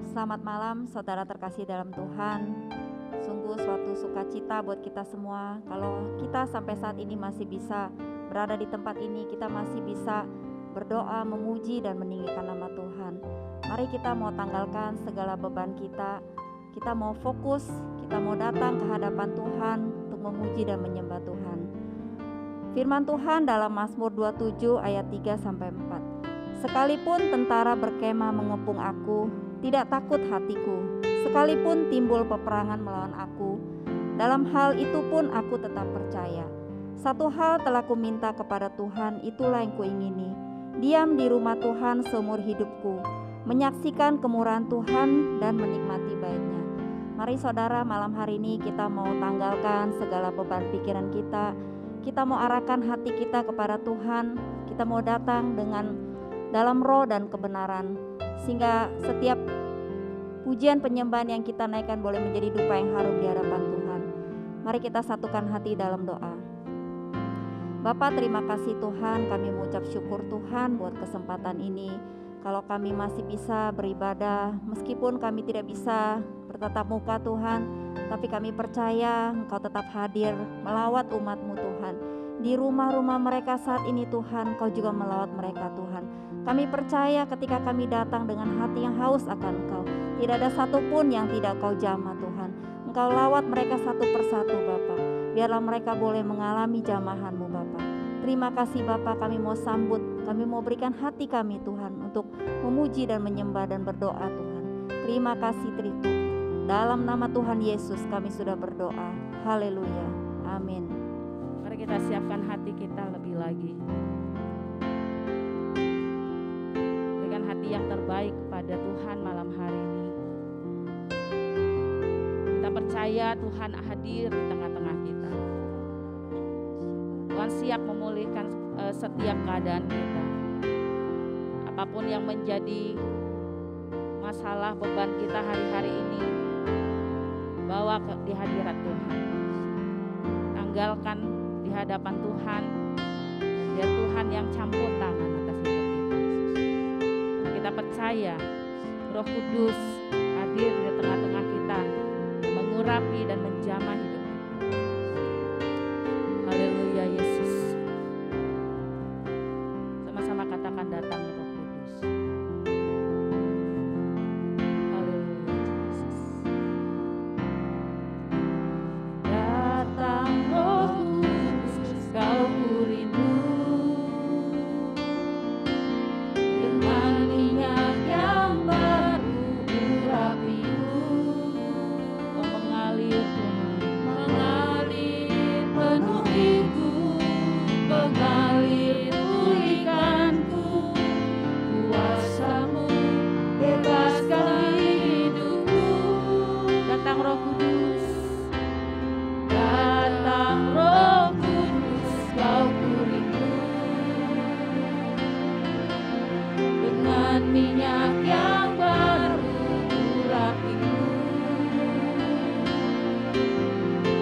selamat malam saudara terkasih dalam Tuhan. Sungguh suatu sukacita buat kita semua kalau kita sampai saat ini masih bisa berada di tempat ini, kita masih bisa berdoa, memuji dan meninggikan nama Tuhan. Mari kita mau tanggalkan segala beban kita mau fokus, kita mau datang ke hadapan Tuhan untuk memuji dan menyembah Tuhan. Firman Tuhan dalam Mazmur 27 ayat 3-4. Sekalipun tentara berkemah mengepung aku, tidak takut hatiku. Sekalipun timbul peperangan melawan aku, dalam hal itu pun aku tetap percaya. Satu hal telah kuminta kepada Tuhan, itulah yang kuingini, diam di rumah Tuhan seumur hidupku, menyaksikan kemurahan Tuhan dan menikmati baiknya. Mari saudara, malam hari ini kita mau tanggalkan segala beban pikiran kita mau arahkan hati kita kepada Tuhan, kita mau datang dengan dalam roh dan kebenaran, sehingga setiap pujian penyembahan yang kita naikkan boleh menjadi dupa yang harum di hadapan Tuhan. Mari kita satukan hati dalam doa. Bapa, terima kasih Tuhan, kami mengucap syukur Tuhan buat kesempatan ini. Kalau kami masih bisa beribadah, meskipun kami tidak bisa bertatap muka Tuhan, tapi kami percaya Engkau tetap hadir melawat umat-Mu Tuhan. Di rumah-rumah mereka saat ini Tuhan, Kau juga melawat mereka Tuhan. Kami percaya ketika kami datang dengan hati yang haus akan Engkau, tidak ada satupun yang tidak Kau jamah Tuhan. Engkau lawat mereka satu persatu Bapa. Biarlah mereka boleh mengalami jamahan-Mu Bapa. Terima kasih Bapa, kami mau sambut, kami mau berikan hati kami Tuhan untuk memuji dan menyembah dan berdoa Tuhan. Terima kasih Tritu. Dalam nama Tuhan Yesus kami sudah berdoa. Haleluya. Amin. Mari kita siapkan hati kita lebih lagi. Berikan hati yang terbaik pada Tuhan malam hari ini. Kita percaya Tuhan hadir di tengah-tengah kita. Tuhan siap memulihkan setiap keadaan kita. Apapun yang menjadi masalah beban kita hari-hari ini, bawa di hadirat Tuhan. Tanggalkan di hadapan Tuhan, biar Tuhan yang campur tangan atas hidup kita. Kita percaya Roh Kudus hadir di tengah-tengah kita, mengurapi dan menjamah hidup kita. Haleluya Yesus. Sama-sama katakan, datang Roh Kudus. Haleluya Yesus. Datang Roh Kudus, Kau kurindu. Dengan minyak yang baru urapiku, Kau mengalir penuhiku, mengalir pulihkanku. Kuasa-Mu bebaskan hidupku. Datang Roh Kudus, datang Roh Kudus, Kau kurindu. Dengan minyak yang baru urapiku,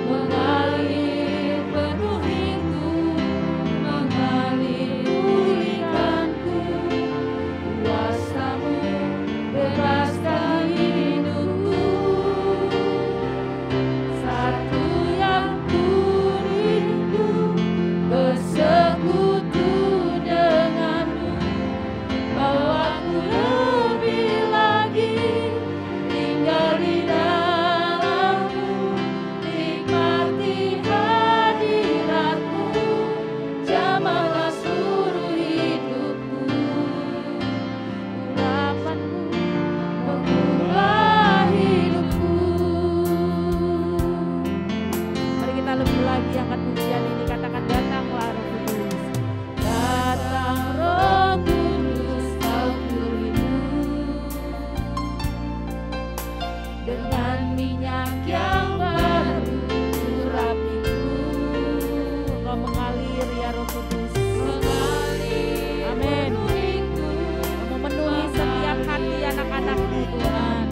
mengalir penuhiku, mengalir pulihkanku. Kuasa-Mu bebaskan hidupku. Satu yang kurindu, bersekutu denganmu. Bawaku lebih lagi tinggal di dalam-Mu, nikmati hadirat-Mu, jamahlah seluruh hidupku. Urapan-Mu mengubah hidupku. Mari kita lebih lagi angkat pujian ini, katakan, datanglah Roh Kudus. Datang Roh Kudus, Kau kurindu. Dengan minyak yang baru urapiku. Kau mengalir ya Roh Kudus. Mengalir. Amin. Kau memenuhi setiap hati anak-anak-Mu Tuhan,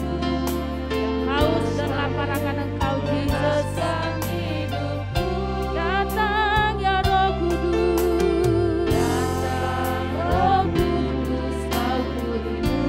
yang haus dan lapar akan Engkau Jesus. Datang ya Roh Kudus. Datang Roh Kudus, Kau kurindu.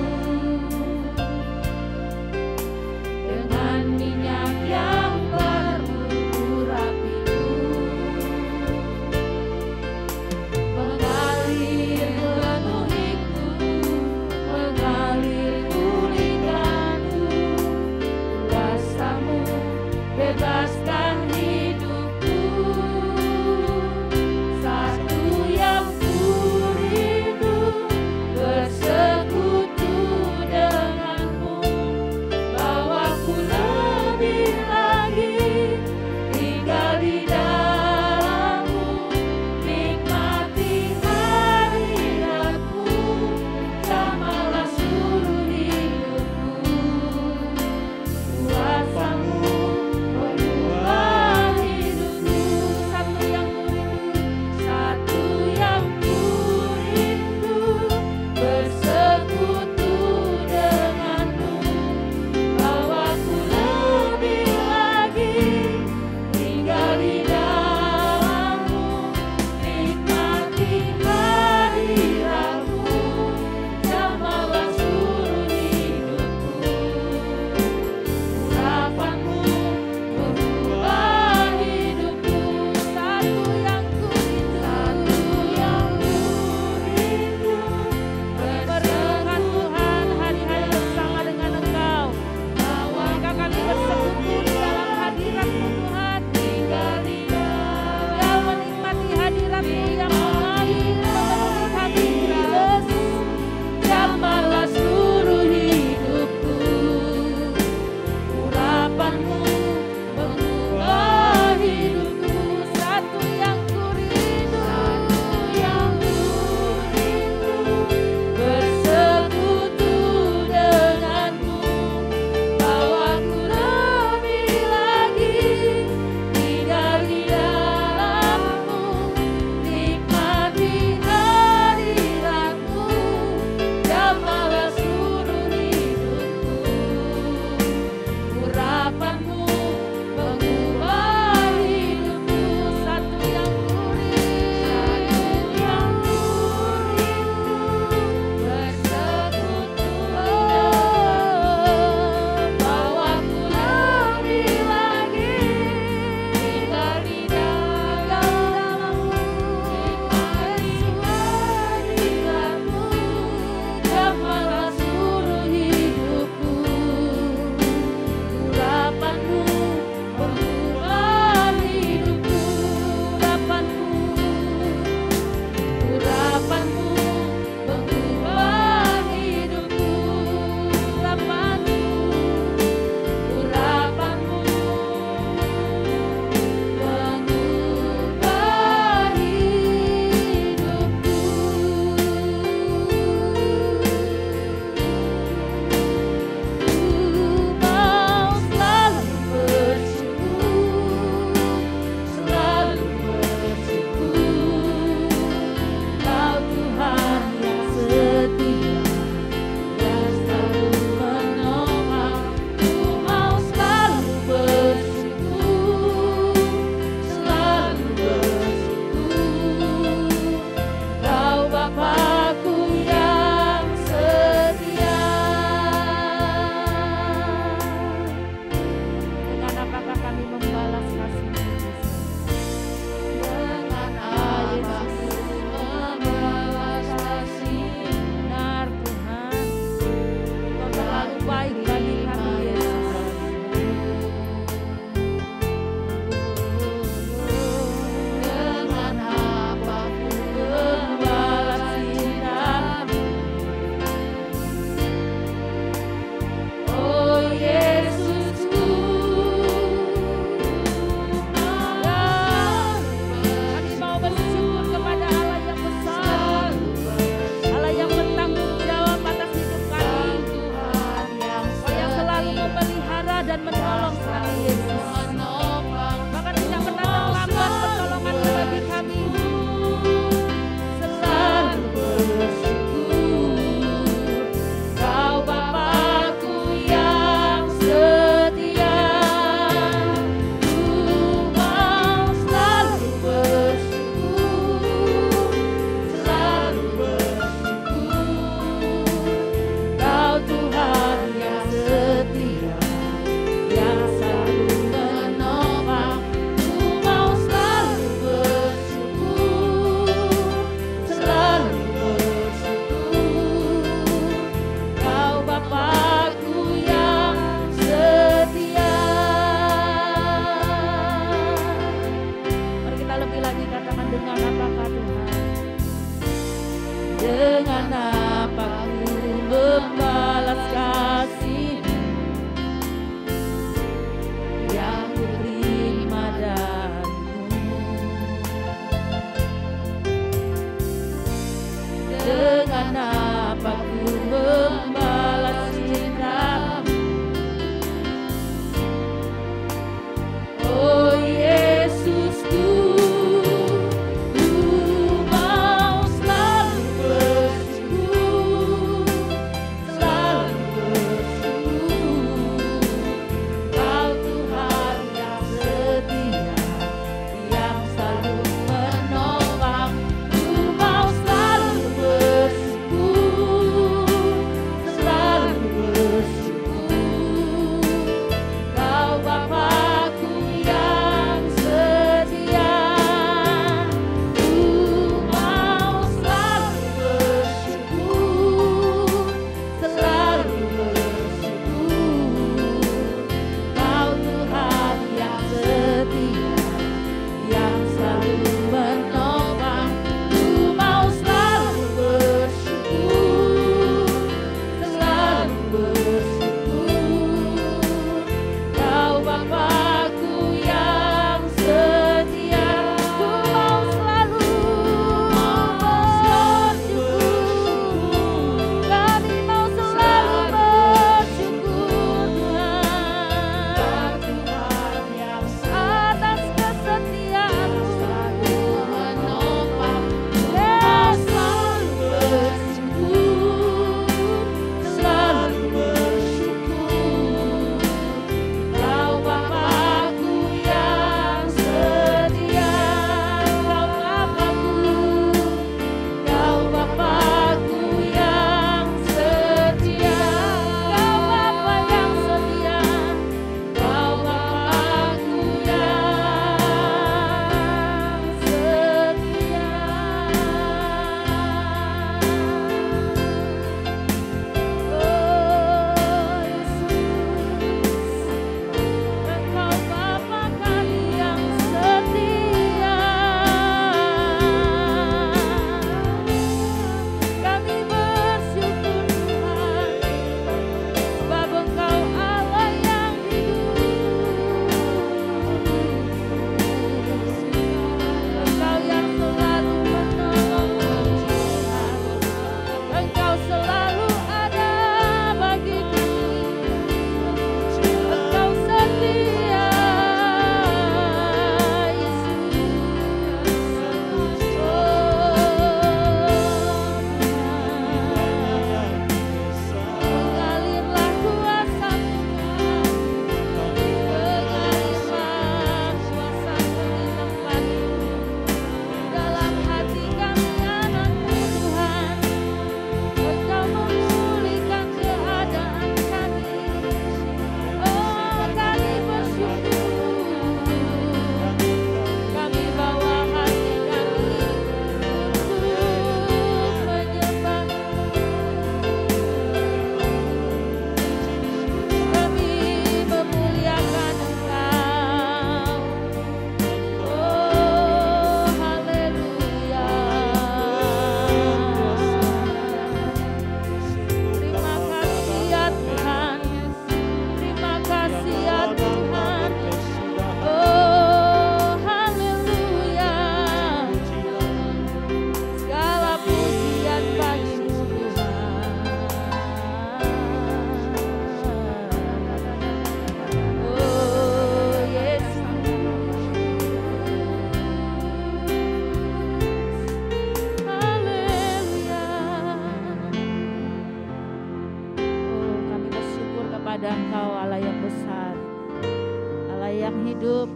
hidup.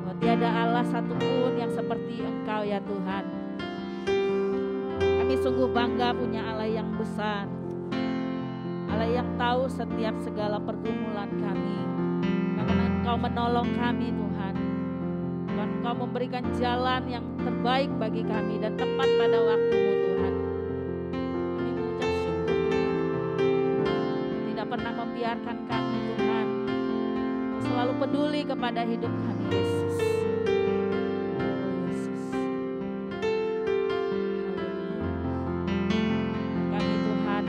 Oh, tiada Allah satupun yang seperti Engkau ya Tuhan. Kami sungguh bangga punya Allah yang besar, Allah yang tahu setiap segala pergumulan kami. Karena Engkau menolong kami Tuhan, dan Engkau memberikan jalan yang terbaik bagi kami dan tepat pada waktu-Mu Tuhan. Kami mengucap syukur Tuhan, tidak pernah membiarkan kami Tuhan, selalu peduli kepada hidup kami Yesus. Kami Tuhan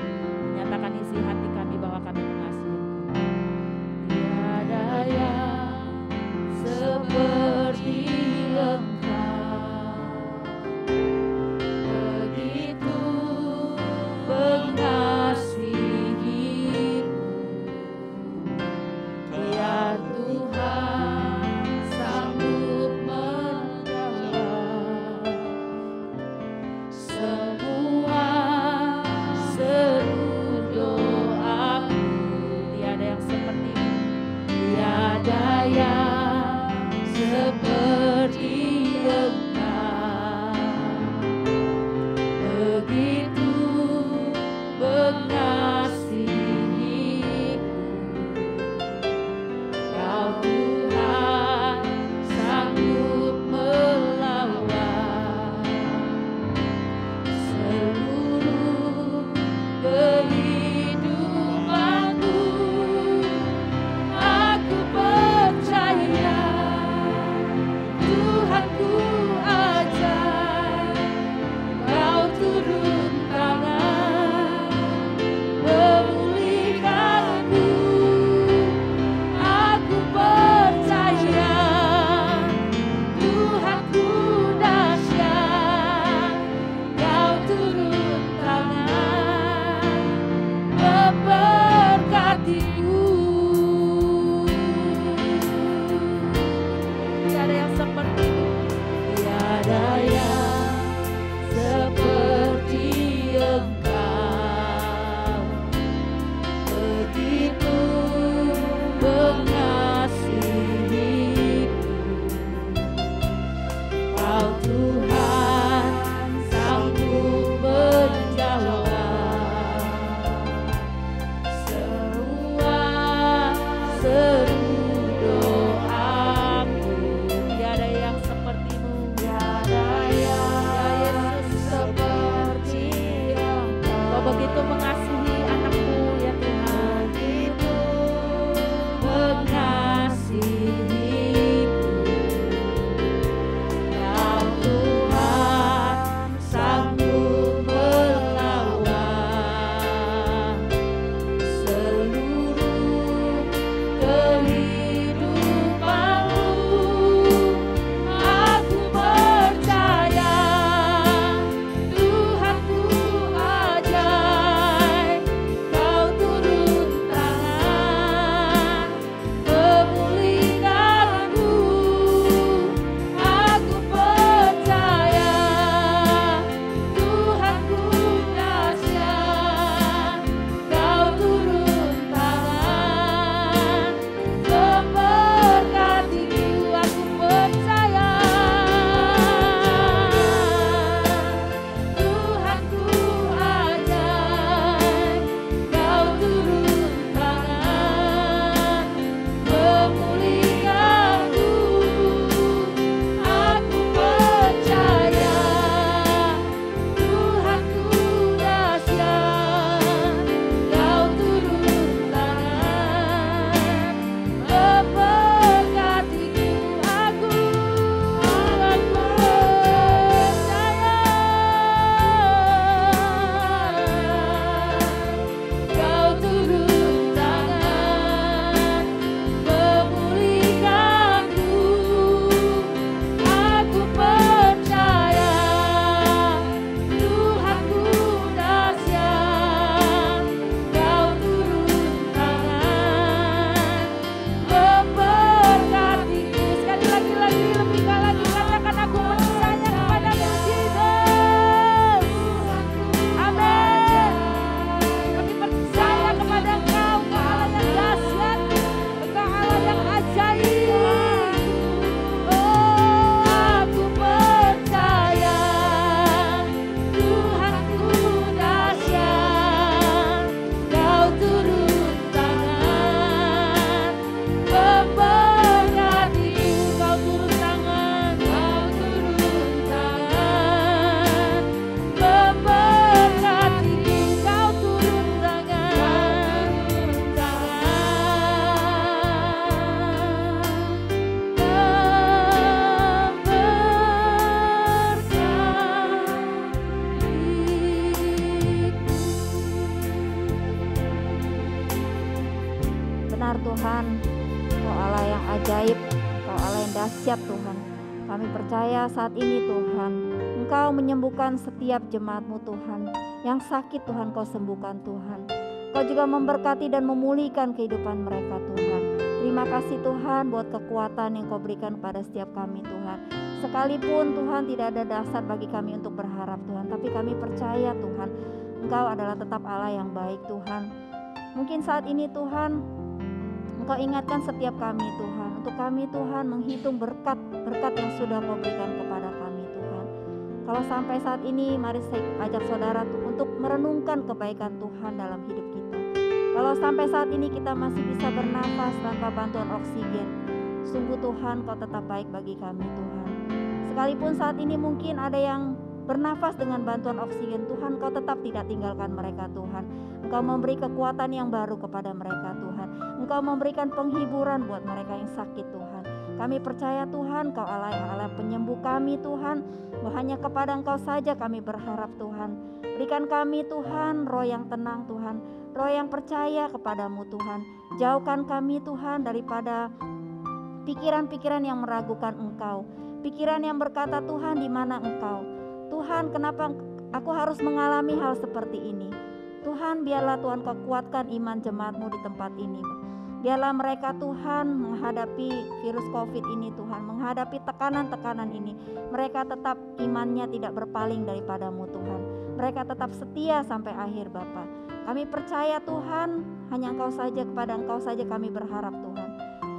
menyatakan isi hati kami bahwa kami mengasihi Engkau. Tiada yang seperti Engkau, begitu mengasihimu. Biar Tuhan sanggup membawa semua seru doaku. Tiada yang seperti-Mu, tiada yang seperti Engkau, begitu mengasihiku. Kau Tuhan sanggup melawan seluruh kehidupanku. Aku percaya Tuhan, Engkau Allah yang ajaib, Engkau Allah yang dahsyat Tuhan. Kami percaya saat ini Tuhan, Engkau menyembuhkan setiap jemaat-Mu Tuhan. Yang sakit Tuhan Kau sembuhkan Tuhan. Kau juga memberkati dan memulihkan kehidupan mereka Tuhan. Terima kasih Tuhan buat kekuatan yang Kau berikan pada setiap kami Tuhan. Sekalipun Tuhan tidak ada dasar bagi kami untuk berharap Tuhan, tapi kami percaya Tuhan, Engkau adalah tetap Allah yang baik Tuhan. Mungkin saat ini Tuhan, Engkau ingatkan setiap kami Tuhan, untuk kami Tuhan menghitung berkat yang sudah Kau berikan kepada kami Tuhan. Kalau sampai saat ini, mari saya ajak saudara untuk merenungkan kebaikan Tuhan dalam hidup kita. Kalau sampai saat ini kita masih bisa bernafas tanpa bantuan oksigen, sungguh Tuhan Kau tetap baik bagi kami Tuhan. Sekalipun saat ini mungkin ada yang bernafas dengan bantuan oksigen, Tuhan Kau tetap tidak tinggalkan mereka Tuhan. Engkau memberi kekuatan yang baru kepada mereka Tuhan. Engkau memberikan penghiburan buat mereka yang sakit Tuhan. Kami percaya Tuhan, Kau Allah yang Allah penyembuh kami Tuhan. Hanya kepada Engkau saja kami berharap Tuhan. Berikan kami Tuhan roh yang tenang Tuhan, roh yang percaya kepadamu Tuhan. Jauhkan kami Tuhan daripada pikiran-pikiran yang meragukan Engkau, pikiran yang berkata Tuhan di mana Engkau. Tuhan, kenapa aku harus mengalami hal seperti ini? Tuhan, biarlah Tuhan Kau kuatkan iman jemaat-Mu di tempat ini. Biarlah mereka Tuhan menghadapi virus COVID ini Tuhan, menghadapi tekanan-tekanan ini. Mereka tetap imannya tidak berpaling daripadamu Tuhan. Mereka tetap setia sampai akhir Bapa. Kami percaya Tuhan, hanya Engkau saja, kepada Engkau saja kami berharap Tuhan.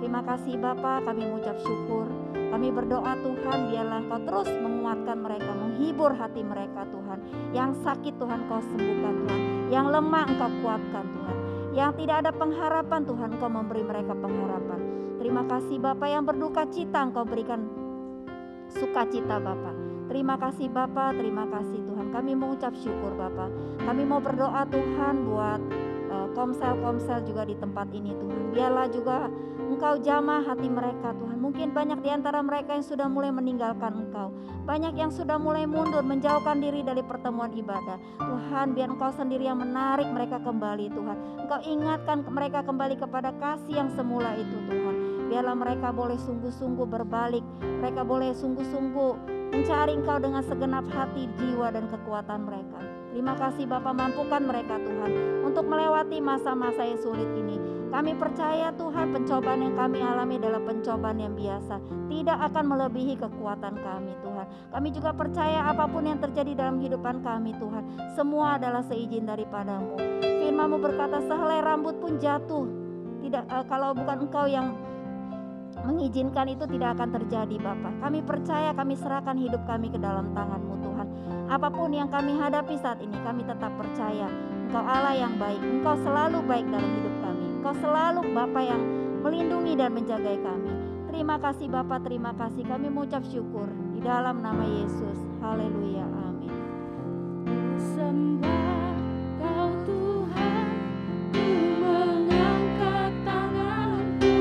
Terima kasih Bapa, kami mengucap syukur. Kami berdoa Tuhan, biarlah Engkau terus menguatkan mereka, menghibur hati mereka Tuhan. Yang sakit Tuhan Kau sembuhkan Tuhan, yang lemah Engkau kuatkan Tuhan, yang tidak ada pengharapan Tuhan Engkau memberi mereka pengharapan. Terima kasih Bapa, yang berduka cita Engkau berikan sukacita Bapa. Terima kasih Bapa, terima kasih Tuhan. Kami mengucap syukur Bapa. Kami mau berdoa Tuhan buat komsel-komsel juga di tempat ini Tuhan. Biarlah juga Engkau jamah hati mereka Tuhan. Mungkin banyak di antara mereka yang sudah mulai meninggalkan Engkau. Banyak yang sudah mulai mundur, menjauhkan diri dari pertemuan ibadah. Tuhan, biar Engkau sendiri yang menarik mereka kembali Tuhan. Engkau ingatkan mereka kembali kepada kasih yang semula itu Tuhan. Biarlah mereka boleh sungguh-sungguh berbalik. Mereka boleh sungguh-sungguh mencari Engkau dengan segenap hati, jiwa dan kekuatan mereka. Terima kasih Bapa, mampukan mereka Tuhan untuk melewati masa-masa yang sulit ini. Kami percaya Tuhan, pencobaan yang kami alami adalah pencobaan yang biasa, tidak akan melebihi kekuatan kami Tuhan. Kami juga percaya apapun yang terjadi dalam kehidupan kami Tuhan, semua adalah seizin daripadamu. Firman-Mu berkata sehelai rambut pun jatuh, tidak kalau bukan Engkau yang mengizinkan itu tidak akan terjadi Bapa. Kami percaya, kami serahkan hidup kami ke dalam tangan-Mu Tuhan. Apapun yang kami hadapi saat ini, kami tetap percaya Engkau Allah yang baik. Engkau selalu baik dalam hidup kami. Engkau selalu Bapa yang melindungi dan menjaga kami. Terima kasih Bapa, terima kasih. Kami mengucap syukur di dalam nama Yesus. Haleluya, amin. Sembah Kau Tuhan, ku mengangkat tanganku.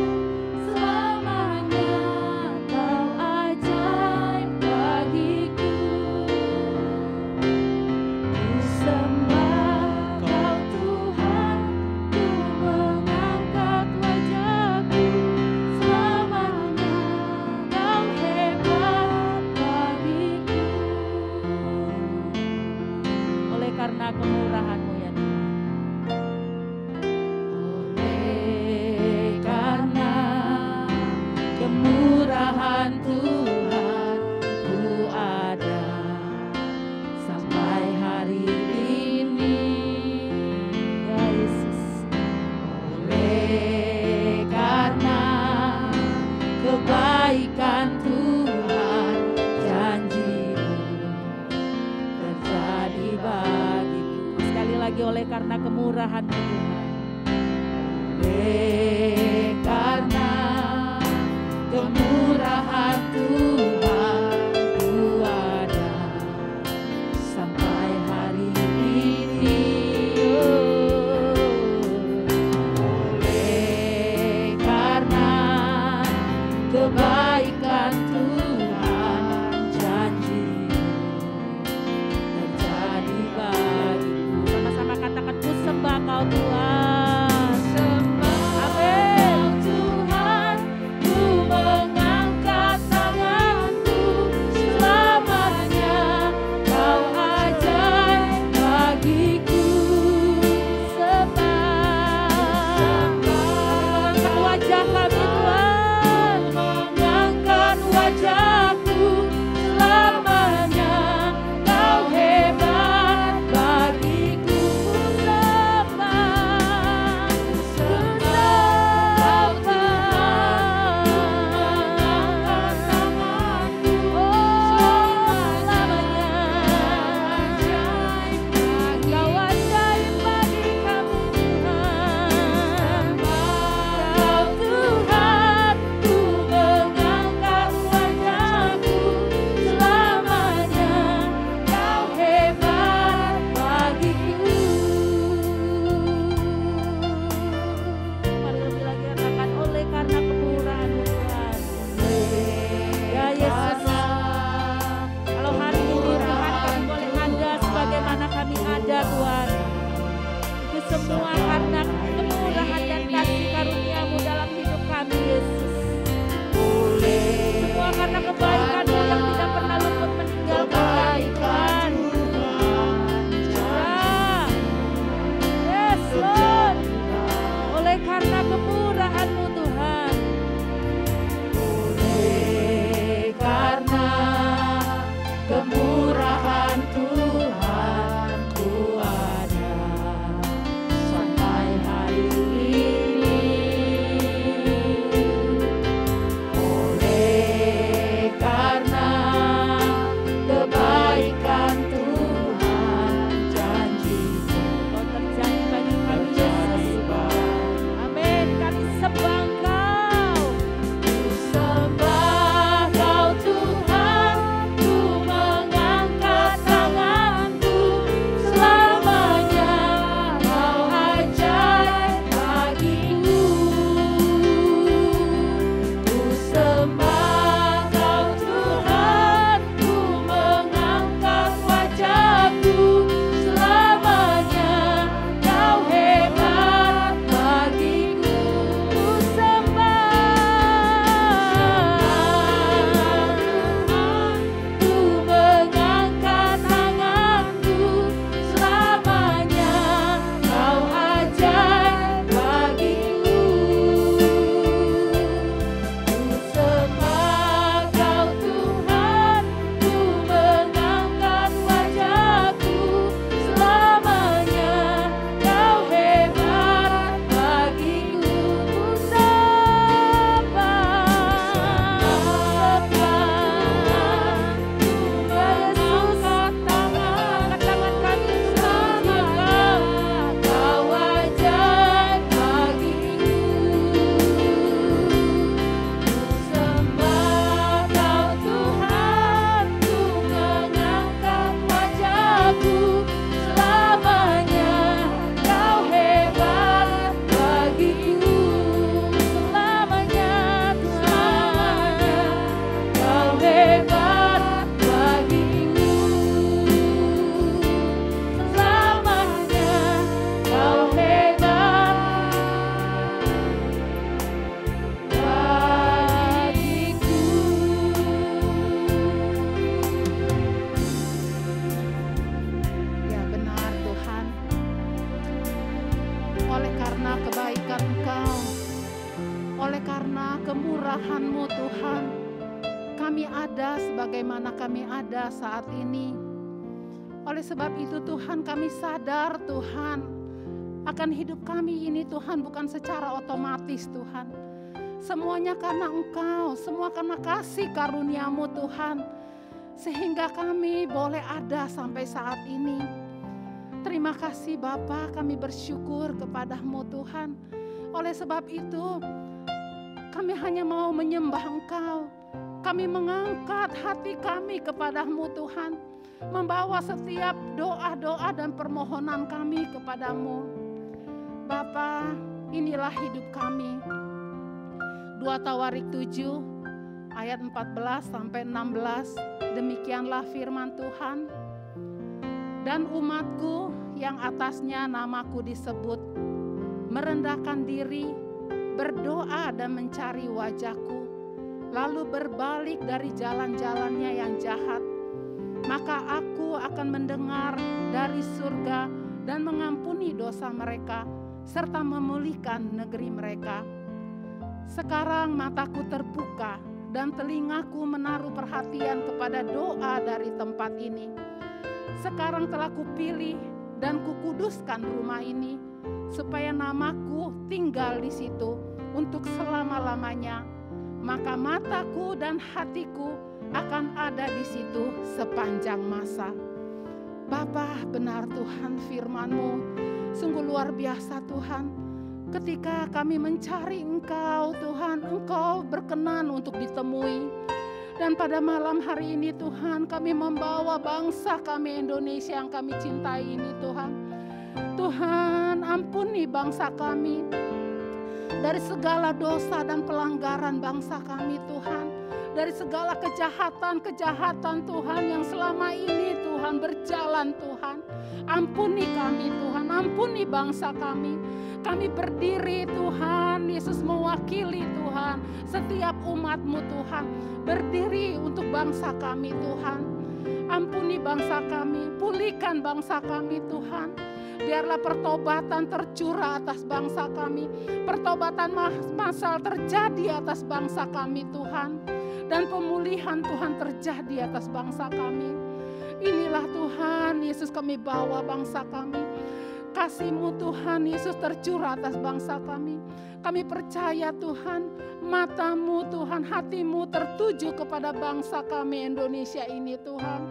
Selamanya Kau ajaib bagiku. Ku sembah Kau Tuhan, ku mengangkat wajahku. Selamanya Kau hebat bagiku. Oleh karena kemurahan-Mu ya Tuhan. Oleh karena kemurahan Tuhan, ku ada sampai hari ini ya Yesus. Oleh karena kebaikan Tuhan, janji-Mu terjadi bagiku. Sekali lagi, oleh karena kemurahan-Mu Tuhan. Oleh karena kemurahan Tuhan, ku ada sampai hari ini. Oleh karena kebaikan Tuhan, janji-Mu terjadi bagiku. Sama-sama katakan, ku sembah Kau Tuhan. Amin. Oleh karena kemurahan-Mu Tuhan, kami ada sebagaimana kami ada saat ini. Oleh sebab itu Tuhan, kami sadar Tuhan, akan hidup kami ini Tuhan bukan secara otomatis Tuhan. Semuanya karena Engkau, semua karena kasih karunia-Mu Tuhan. Sehingga kami boleh ada sampai saat ini. Terima kasih Bapa, kami bersyukur kepada-Mu Tuhan. Oleh sebab itu, kami hanya mau menyembah Engkau. Kami mengangkat hati kami kepada-Mu Tuhan. Membawa setiap doa-doa dan permohonan kami kepada-Mu. Bapa, inilah hidup kami. 2 Tawarik 7 ayat 14 sampai 16. Demikianlah firman Tuhan. Dan umatku yang atasnya namaku disebut, merendahkan diri, berdoa dan mencari wajahku, lalu berbalik dari jalan-jalannya yang jahat, maka aku akan mendengar dari surga dan mengampuni dosa mereka, serta memulihkan negeri mereka. Sekarang mataku terbuka dan telingaku menaruh perhatian kepada doa dari tempat ini. Sekarang telah kupilih dan kukuduskan rumah ini, supaya namaku tinggal di situ untuk selama-lamanya. Maka mataku dan hatiku akan ada di situ sepanjang masa. Bapa, benar Tuhan, firman-Mu sungguh luar biasa Tuhan. Ketika kami mencari Engkau Tuhan, Engkau berkenan untuk ditemui. Dan pada malam hari ini Tuhan, kami membawa bangsa kami Indonesia yang kami cintai ini Tuhan. Tuhan, ampuni bangsa kami dari segala dosa dan pelanggaran bangsa kami Tuhan. Dari segala kejahatan-kejahatan Tuhan yang selama ini Tuhan berjalan Tuhan. Ampuni kami Tuhan, ampuni bangsa kami. Kami berdiri Tuhan, Yesus mewakili Tuhan setiap umat-Mu Tuhan. Berdiri untuk bangsa kami Tuhan. Ampuni bangsa kami, pulihkan bangsa kami Tuhan. Biarlah pertobatan tercurah atas bangsa kami. Pertobatan massal terjadi atas bangsa kami Tuhan. Dan pemulihan Tuhan terjadi atas bangsa kami. Inilah Tuhan Yesus, kami bawa bangsa kami. Kasih-Mu Tuhan Yesus tercurah atas bangsa kami. Kami percaya Tuhan, mata-Mu Tuhan, hati-Mu tertuju kepada bangsa kami Indonesia ini Tuhan.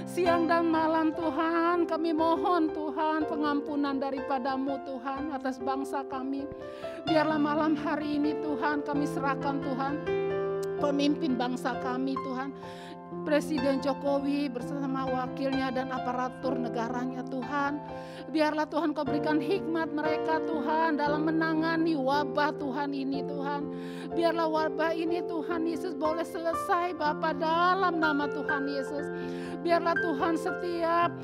Siang dan malam Tuhan, kami mohon Tuhan pengampunan daripada-Mu Tuhan atas bangsa kami. Biarlah malam hari ini Tuhan, kami serahkan Tuhan pemimpin bangsa kami Tuhan, Presiden Jokowi bersama wakilnya dan aparatur negaranya Tuhan. Biarlah Tuhan Kau berikan hikmat mereka Tuhan dalam menangani wabah Tuhan ini Tuhan. Biarlah wabah ini Tuhan Yesus boleh selesai Bapa dalam nama Tuhan Yesus. Biarlah Tuhan setiap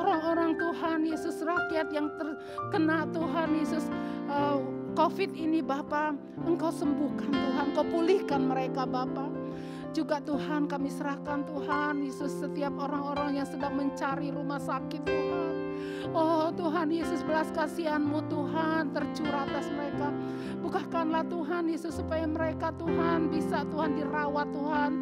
orang-orang Tuhan Yesus, rakyat yang terkena Tuhan Yesus COVID ini Bapa, Engkau sembuhkan Tuhan, Kau pulihkan mereka Bapa. Juga Tuhan kami serahkan Tuhan Yesus setiap orang-orang yang sedang mencari rumah sakit Tuhan. Oh Tuhan Yesus, belas kasihan-Mu Tuhan tercurah atas mereka. Bukakanlah Tuhan Yesus supaya mereka Tuhan bisa Tuhan dirawat Tuhan.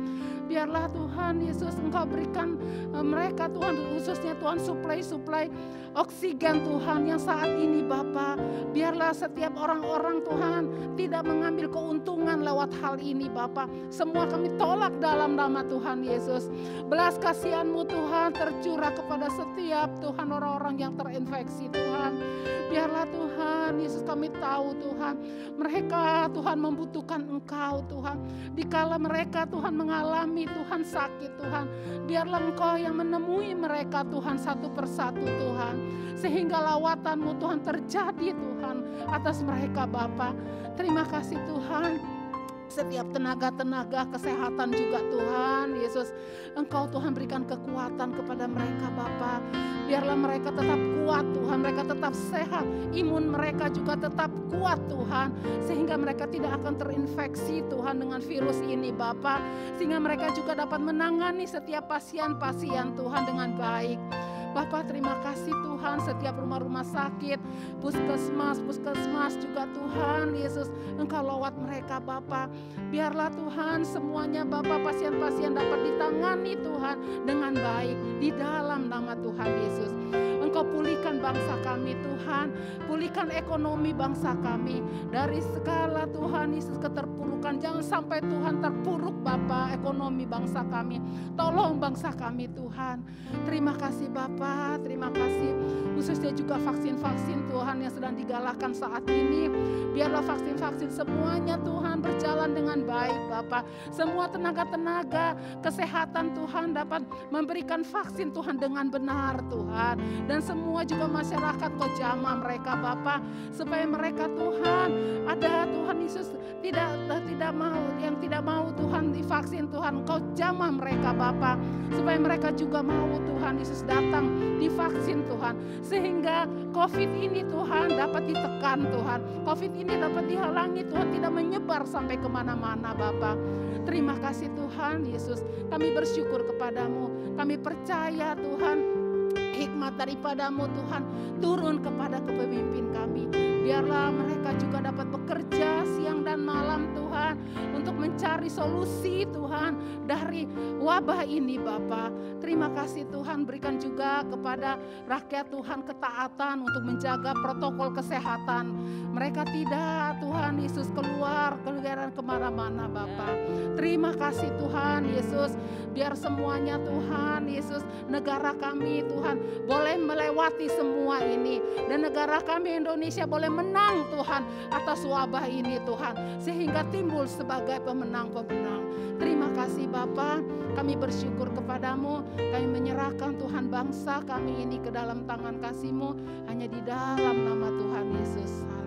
Biarlah Tuhan Yesus Engkau berikan mereka Tuhan, khususnya Tuhan suplai oksigen Tuhan yang saat ini Bapa. Biarlah setiap orang-orang Tuhan tidak mengambil keuntungan lewat hal ini Bapa. Semua kami tolak dalam nama Tuhan Yesus. Belas kasihan-Mu Tuhan tercurah kepada setiap Tuhan orang-orang yang terinfeksi Tuhan. Biarlah Tuhan Yesus, kami tahu Tuhan mereka Tuhan membutuhkan Engkau Tuhan. Dikala mereka Tuhan mengalami Tuhan sakit Tuhan, biarlah Engkau yang menemui mereka Tuhan satu persatu Tuhan, sehingga lawatan-Mu Tuhan terjadi Tuhan atas mereka Bapa. Terima kasih Tuhan. Setiap tenaga-tenaga kesehatan juga Tuhan Yesus, Engkau Tuhan berikan kekuatan kepada mereka Bapa. Biarlah mereka tetap kuat Tuhan, mereka tetap sehat, imun mereka juga tetap kuat Tuhan, sehingga mereka tidak akan terinfeksi Tuhan dengan virus ini Bapa. Sehingga mereka juga dapat menangani setiap pasien-pasien Tuhan dengan baik. Bapa, terima kasih Tuhan, setiap rumah-rumah sakit, puskesmas juga Tuhan Yesus, Engkau lawat mereka Bapa. Biarlah Tuhan semuanya Bapa, pasien-pasien dapat ditangani Tuhan dengan baik di dalam nama Tuhan Yesus. Engkau pulihkan bangsa kami Tuhan, pulihkan ekonomi bangsa kami dari segala Tuhan Yesus keterpurukan. Jangan sampai Tuhan terpuruk Bapa ekonomi bangsa kami. Tolong bangsa kami Tuhan. Terima kasih Bapa, terima kasih khususnya juga vaksin-vaksin Tuhan yang sedang digalakkan saat ini. Biarlah vaksin-vaksin semuanya Tuhan berjalan dengan baik Bapa. Semua tenaga-tenaga kesehatan Tuhan dapat memberikan vaksin Tuhan dengan benar Tuhan. Dan semua juga masyarakat Kau jamah mereka Bapa, supaya mereka Tuhan ada Tuhan Yesus tidak mau Tuhan divaksin Tuhan, Kau jamah mereka Bapa, supaya mereka juga mau Tuhan Yesus datang divaksin Tuhan, sehingga COVID ini Tuhan dapat ditekan Tuhan, COVID ini dapat dihalangi Tuhan, tidak menyebar sampai kemana-mana Bapa. Terima kasih Tuhan Yesus, kami bersyukur kepadamu, kami percaya Tuhan hikmat daripadamu Tuhan turun kepada kepemimpin kami. Biarlah mereka juga dapat bekerja siang dan malam Tuhan untuk mencari solusi Tuhan dari wabah ini Bapa. Terima kasih Tuhan, berikan juga kepada rakyat Tuhan ketaatan untuk menjaga protokol kesehatan. Mereka tidak Tuhan Yesus keluar kemana-mana Bapa. Terima kasih Tuhan Yesus, biar semuanya Tuhan Yesus, negara kami Tuhan boleh melewati semua ini, dan negara kami Indonesia boleh menang Tuhan atas wabah ini Tuhan, sehingga timbul sebagai pemenang-pemenang. Terima kasih Bapa, kami bersyukur kepadamu, kami menyerahkan Tuhan bangsa kami ini ke dalam tangan kasih-Mu, hanya di dalam nama Tuhan Yesus. Haleluya.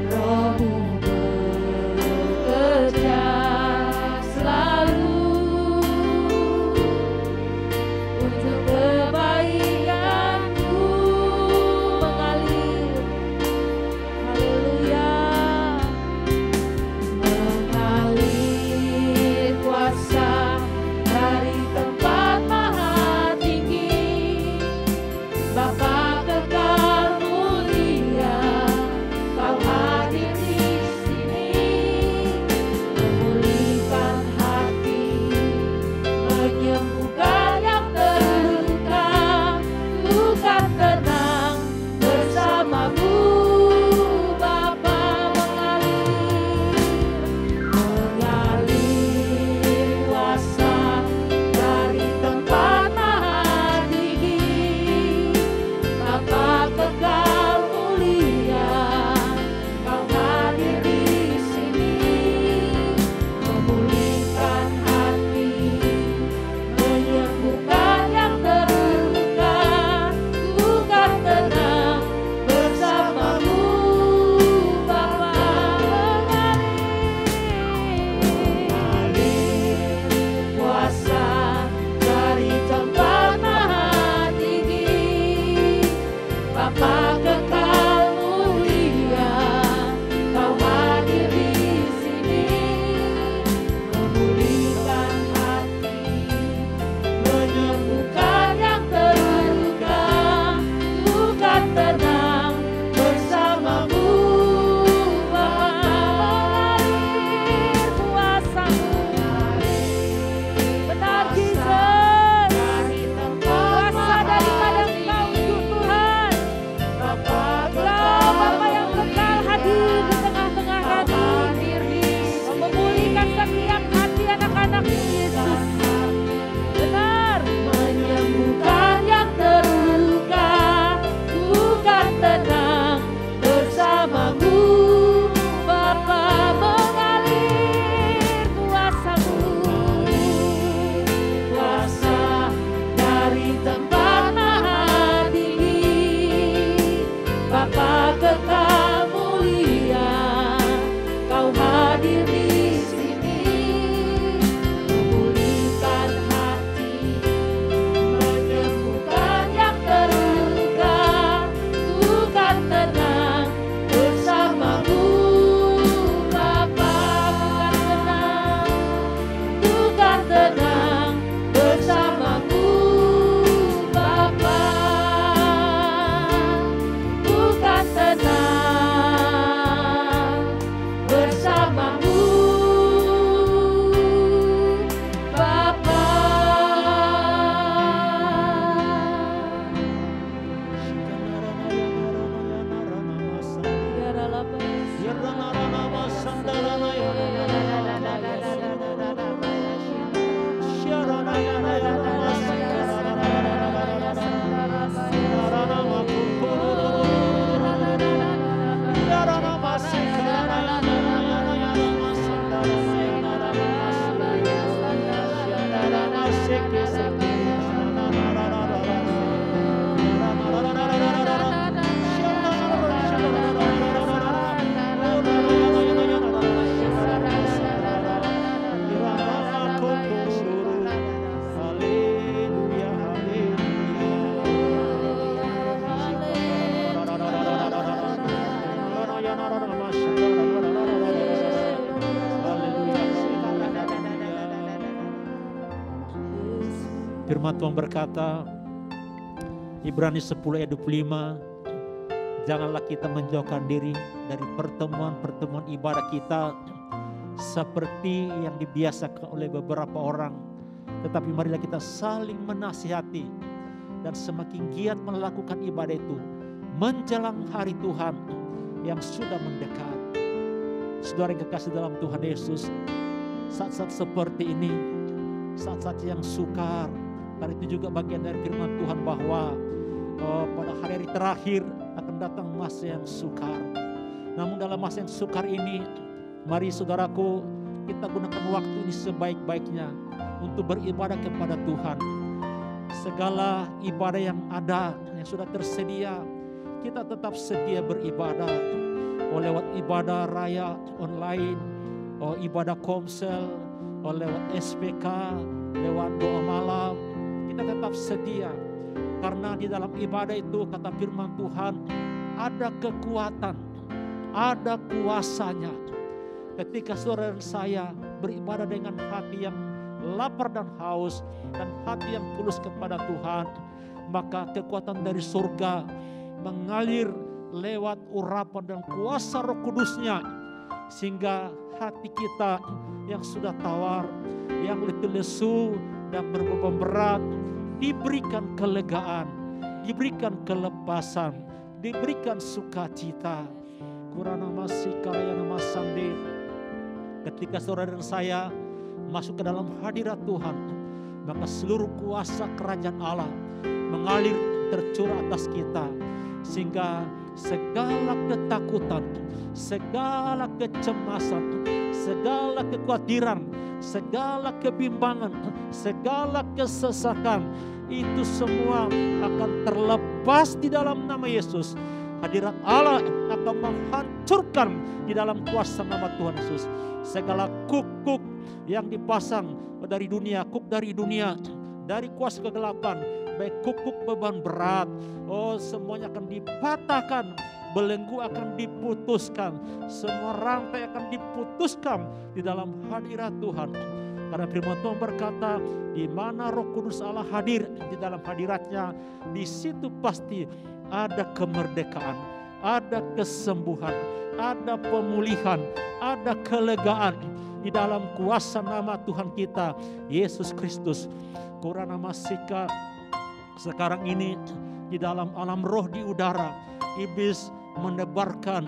Roh Firman Tuhan berkata, Ibrani 10 ayat 25, janganlah kita menjauhkan diri dari pertemuan-pertemuan ibadah kita seperti yang dibiasakan oleh beberapa orang. Tetapi marilah kita saling menasihati dan semakin giat melakukan ibadah itu menjelang hari Tuhan yang sudah mendekat. Saudara yang kekasih dalam Tuhan Yesus, saat-saat seperti ini, saat-saat yang sukar, karena itu juga bagian dari firman Tuhan bahwa pada hari-hari terakhir akan datang masa yang sukar. Namun dalam masa yang sukar ini, mari saudaraku, kita gunakan waktu ini sebaik-baiknya untuk beribadah kepada Tuhan. Segala ibadah yang ada, yang sudah tersedia, kita tetap sedia beribadah. Lewat ibadah raya online, ibadah komsel, lewat SPK, lewat doa malam, kita tetap sedia. Karena di dalam ibadah itu kata firman Tuhan, ada kekuatan, ada kuasanya. Ketika saudara dan saya beribadah dengan hati yang lapar dan haus dan hati yang tulus kepada Tuhan, maka kekuatan dari surga mengalir lewat urapan dan kuasa Roh Kudus-Nya, sehingga hati kita yang sudah tawar, yang letih lesu dan berbeban berat, diberikan kelegaan, diberikan kelepasan, diberikan sukacita. Kurana masih karya nama sandi. Ketika saudara dan saya masuk ke dalam hadirat Tuhan, maka seluruh kuasa kerajaan Allah mengalir tercurah atas kita, sehingga segala ketakutan, segala kecemasan, segala kekhawatiran, segala kebimbangan, segala kesesakan, itu semua akan terlepas di dalam nama Yesus. Hadirat Allah akan menghancurkan di dalam kuasa nama Tuhan Yesus. Segala kuk-kuk yang dipasang dari dunia, kuk dari dunia, dari kuasa kegelapan, baik kuk-kuk beban berat, semuanya akan dipatahkan. Belenggu akan diputuskan, semua rantai akan diputuskan di dalam hadirat Tuhan. Karena firman Tuhan berkata, di mana Roh Kudus Allah hadir di dalam hadiratnya, di situ pasti ada kemerdekaan, ada kesembuhan, ada pemulihan, ada kelegaan di dalam kuasa nama Tuhan kita Yesus Kristus. Kurana masika sekarang ini di dalam alam roh di udara, iblis menebarkan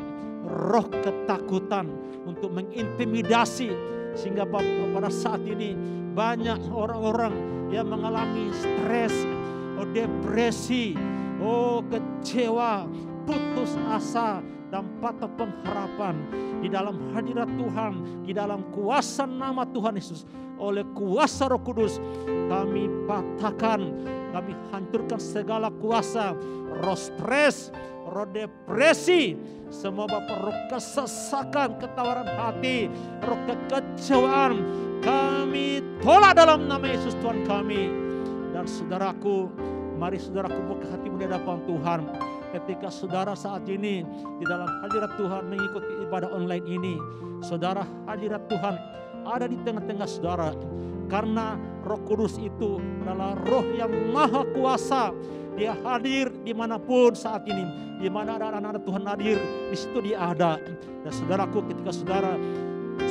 roh ketakutan untuk mengintimidasi, sehingga pada saat ini banyak orang-orang yang mengalami stres, depresi, kecewa, putus asa dan patah pengharapan. Di dalam hadirat Tuhan, di dalam kuasa nama Tuhan Yesus, oleh kuasa Roh Kudus, kami patahkan, kami hancurkan segala kuasa roh stres, roh depresi, semua Bapak roh kesesakan, ketawaran hati, roh kekecewaan, kami tolak dalam nama Yesus Tuhan kami. Dan saudaraku, mari saudaraku buka hatimu di hadapan Tuhan. Ketika saudara saat ini di dalam hadirat Tuhan mengikuti ibadah online ini, saudara, hadirat Tuhan ada di tengah-tengah saudara. Karena Roh Kudus itu adalah roh yang maha kuasa. Dia hadir dimanapun saat ini. Di mana ada anak-anak Tuhan hadir, di situ dia ada. Dan saudaraku, ketika saudara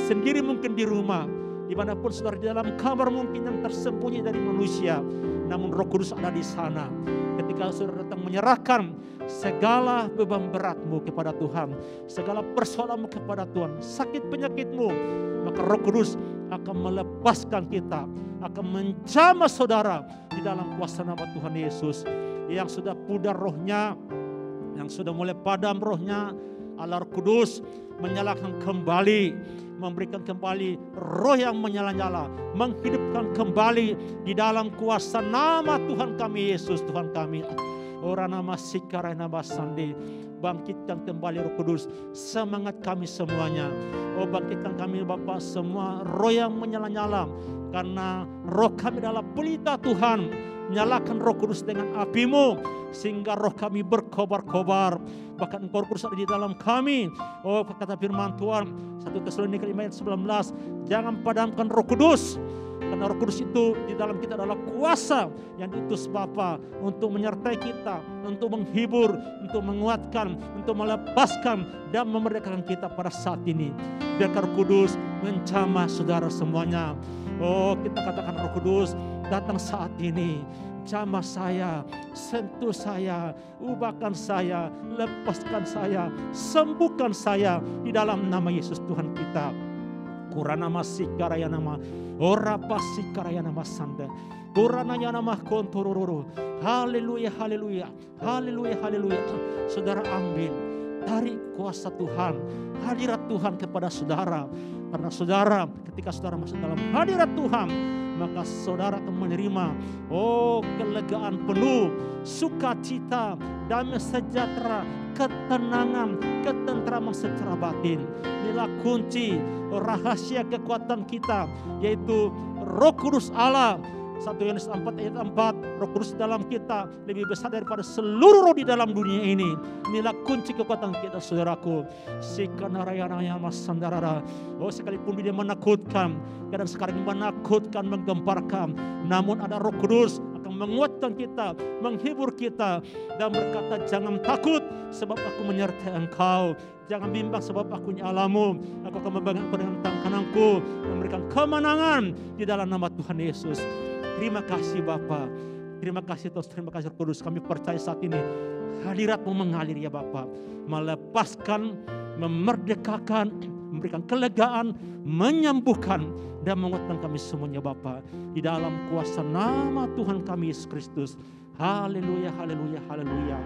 sendiri mungkin di rumah, dimanapun saudara, di dalam kamar mungkin yang tersembunyi dari manusia, namun Roh Kudus ada di sana. Ketika saudara datang menyerahkan segala beban beratmu kepada Tuhan, segala persoalanmu kepada Tuhan, sakit penyakitmu, maka Roh Kudus akan melepaskan kita, akan menjamah saudara di dalam kuasa nama Tuhan Yesus. Yang sudah pudar rohnya, yang sudah mulai padam rohnya, Allah Roh Kudus menyalakan kembali, memberikan kembali roh yang menyala-nyala, menghidupkan kembali di dalam kuasa nama Tuhan kami Yesus, Tuhan kami. Ora nama sikara nama sandi. bangkitkan kembali Roh Kudus semangat kami semuanya. Oh, bangkitkan kami Bapa semua roh yang menyala-nyala, karena roh kami adalah pelita Tuhan. Nyalakan Roh Kudus dengan api-Mu sehingga roh kami berkobar-kobar. Bahkan Engkau Roh Kudus ada di dalam kami. Oh, kata firman Tuhan 1 Tesalonika 5 ayat 19, jangan padamkan Roh Kudus, karena Roh Kudus itu di dalam kita adalah kuasa yang diutus Bapa untuk menyertai kita, untuk menghibur, untuk menguatkan, untuk melepaskan dan memerdekakan kita pada saat ini. Biarkan Roh Kudus menjamah saudara semuanya. Oh, kita katakan Roh Kudus datang saat ini. Jamah saya, sentuh saya, ubahkan saya, lepaskan saya, sembuhkan saya di dalam nama Yesus Tuhan kita. Kurana masikaraya nama, ora pasikaraya nama sanda, kurana nama kontororo. Haleluya, haleluya, haleluya, haleluya. Saudara ambil, tarik kuasa Tuhan, hadirat Tuhan kepada saudara. Karena saudara, ketika saudara masuk dalam hadirat Tuhan, maka saudara akan menerima kelegaan penuh, sukacita, damai sejahtera, ketenangan, ketentraman secara batin. Inilah kunci rahasia kekuatan kita, yaitu Roh Kudus Allah. 1 Yohanes 4 ayat 4, Roh Kudus dalam kita lebih besar daripada seluruh roh di dalam dunia ini. Inilah kunci kekuatan kita, saudaraku. Sekalipun dia menakutkan, kadang sekarang menakutkan, menggemparkan, namun ada Roh Kudus akan menguatkan kita, menghibur kita, dan berkata, jangan takut sebab aku menyertai engkau. Jangan bimbang sebab aku nyalamu. Aku akan memegang dengan tangan kananku, memberikan kemenangan di dalam nama Tuhan Yesus. Terima kasih Bapa, terima kasih Tuhan, terima kasih Roh Kudus. Kami percaya saat ini hadirat-Mu mengalir ya Bapa, melepaskan, memerdekakan, memberikan kelegaan, menyembuhkan dan menguatkan kami semuanya Bapa, di dalam kuasa nama Tuhan kami Yesus Kristus. Haleluya, haleluya, haleluya.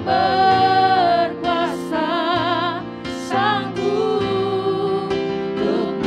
Berkuasa sanggup untuk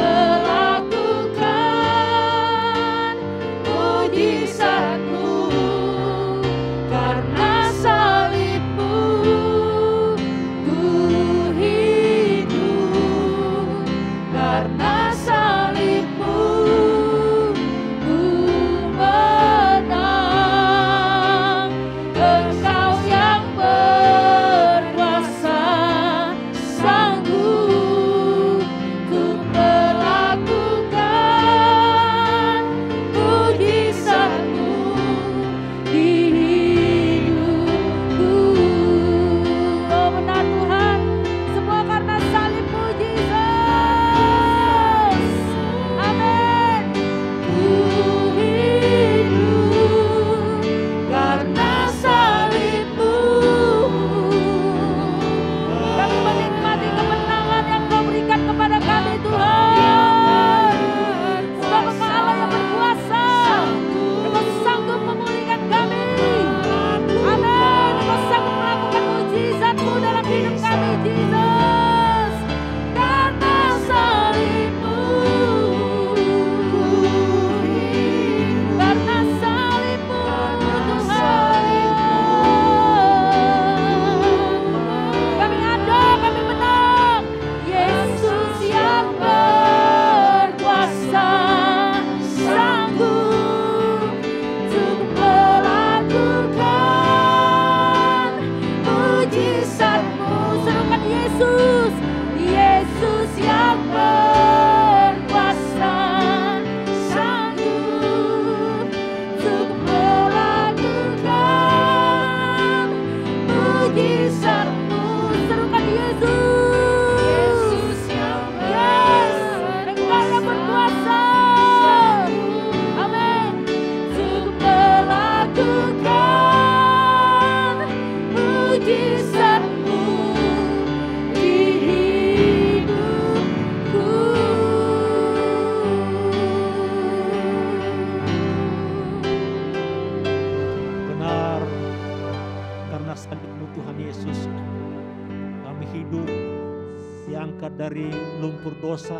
dari lumpur dosa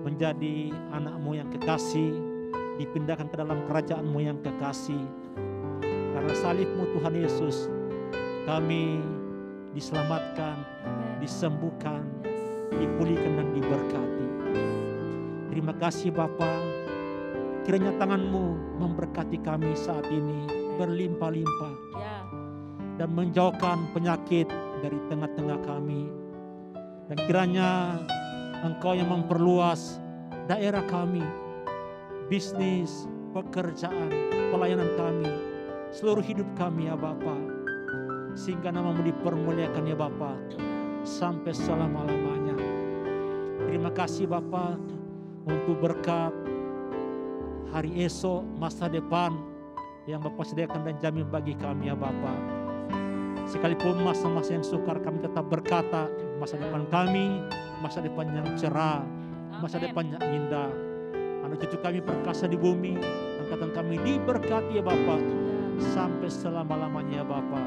menjadi anak-Mu yang kekasih, dipindahkan ke dalam kerajaan-Mu yang kekasih. Karena salib-Mu Tuhan Yesus, kami diselamatkan, disembuhkan, dipulihkan dan diberkati. Terima kasih Bapa, kiranya tangan-Mu memberkati kami saat ini berlimpah-limpah dan menjauhkan penyakit dari tengah-tengah kami. Dan kiranya Engkau yang memperluas daerah kami, bisnis, pekerjaan, pelayanan kami, seluruh hidup kami ya Bapa, sehingga nama-Mu dipermuliakan ya Bapa sampai selama-lamanya. Terima kasih Bapa untuk berkat hari esok, masa depan yang Bapa sediakan dan jamin bagi kami ya Bapa. Sekalipun masa-masa yang sukar, kami tetap berkata masa depan kami, masa depan yang cerah, masa depan yang indah. Anak cucu kami perkasa di bumi, angkatan kami diberkati ya Bapa sampai selama-lamanya ya Bapa.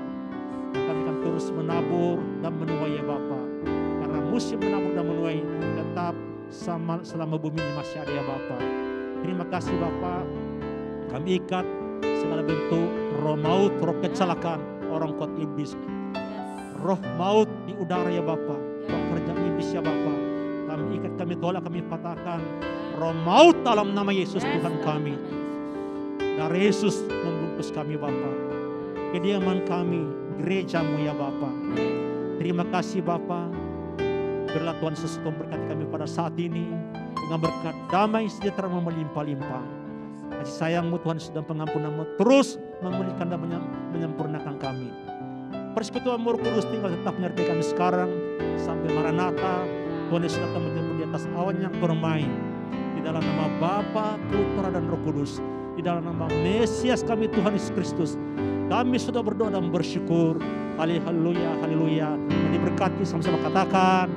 Kami akan terus menabur dan menuai ya Bapa, karena musim menabur dan menuai tetap selama bumi ini masih ada ya Bapa. Terima kasih Bapa, kami ikat segala bentuk roh maut, roh kecelakaan, orang kuat iblis, roh maut di udara ya Bapa, roh kerja iblis ya Bapa, kami ikat, kami tolak, kami patahkan roh maut dalam nama Yesus Tuhan kami. Darah Yesus membungkus kami Bapa, kediaman kami, gereja-Mu ya Bapa. Terima kasih Bapa, biarlah Tuhan Yesus memberkati kami pada saat ini dengan berkat damai sejahtera melimpah-limpah. Kasih sayang-Mu Tuhan Yesus dan pengampunan-Mu terus memulihkan dan menyempurnakan kami. Persekutuan-Mu Roh Kudus tinggal tetap menyertai kami sekarang sampai Maranatha. Tuhan Yesus akan menjemput di atas awan yang bermain. Di dalam nama Bapa, Putra dan Roh Kudus, di dalam nama Mesias kami Tuhan Yesus Kristus, kami sudah berdoa dan bersyukur. Haleluya, haleluya. Dan diberkati sama-sama katakan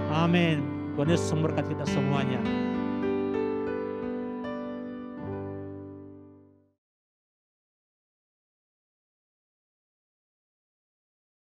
amin. Tuhan Yesus memberkati kita semuanya.